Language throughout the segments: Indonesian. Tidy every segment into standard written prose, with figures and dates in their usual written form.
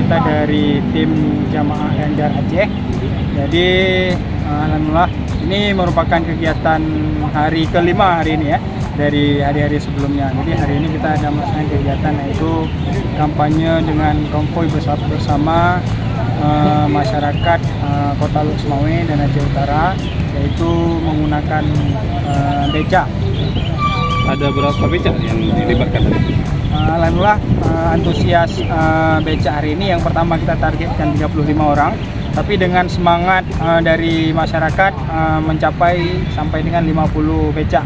Kita dari tim Jamaah Ganjar Aceh. Jadi alhamdulillah ini merupakan kegiatan hari kelima hari ini ya, dari hari-hari sebelumnya. Jadi hari ini kita ada melaksanakan kegiatan yaitu kampanye dengan konvoi bersama masyarakat Kota Lok Sumawe dan Aceh Utara, yaitu menggunakan beca. Ada berapa beca yang dilibatkan? Alhamdulillah antusias beca hari ini yang pertama kita targetkan 35 orang, tapi dengan semangat dari masyarakat mencapai sampai dengan 50 beca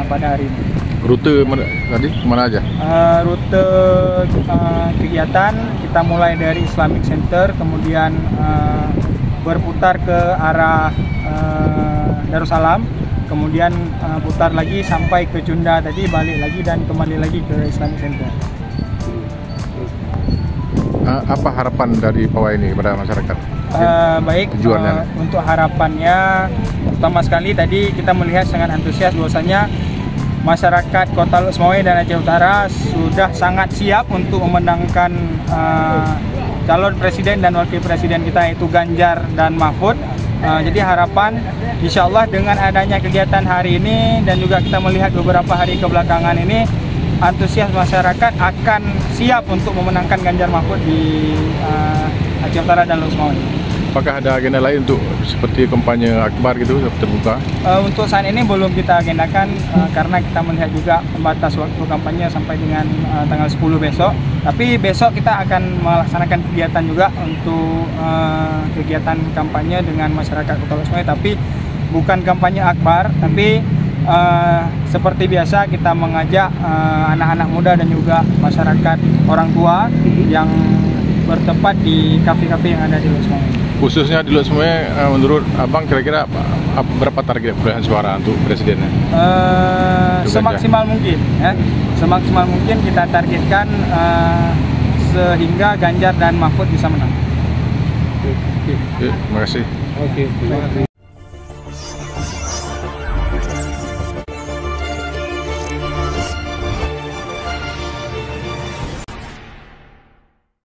pada hari ini. Rute tadi kemana aja? Rute kegiatan kita mulai dari Islamic Center, kemudian berputar ke arah Darussalam, kemudian putar lagi sampai ke Cunda tadi, balik lagi dan kembali lagi ke Islamic Center. Apa harapan dari pawai ini kepada masyarakat? Baik, tujuannya? Untuk harapannya pertama sekali tadi kita melihat sangat antusias bahwasanya masyarakat Kota Lok Sumawe dan Aceh Utara sudah sangat siap untuk memenangkan calon presiden dan wakil presiden kita, yaitu Ganjar dan Mahfud. Jadi harapan insya Allah dengan adanya kegiatan hari ini dan juga kita melihat beberapa hari kebelakangan ini, antusias masyarakat akan siap untuk memenangkan Ganjar Mahfud di Aceh Utara dan Lok Sumawe. Apakah ada agenda lain untuk seperti kampanye akbar gitu terbuka? Untuk saat ini belum kita agendakan karena kita melihat juga batas waktu kampanye sampai dengan tanggal 10 besok. Tapi besok kita akan melaksanakan kegiatan juga untuk kegiatan kampanye dengan masyarakat Kota Lok Sumawe, tapi bukan kampanye akbar, tapi seperti biasa kita mengajak anak-anak muda dan juga masyarakat orang tua yang bertempat di kafe-kafe yang ada di Lok Sumawe. Khususnya di Lok Sumawe, menurut Abang kira-kira berapa target perolehan suara untuk presidennya? Semaksimal mungkin ya. Semaksimal mungkin kita targetkan sehingga Ganjar dan Mahfud bisa menang. Oke, terima kasih. Oke, terima kasih.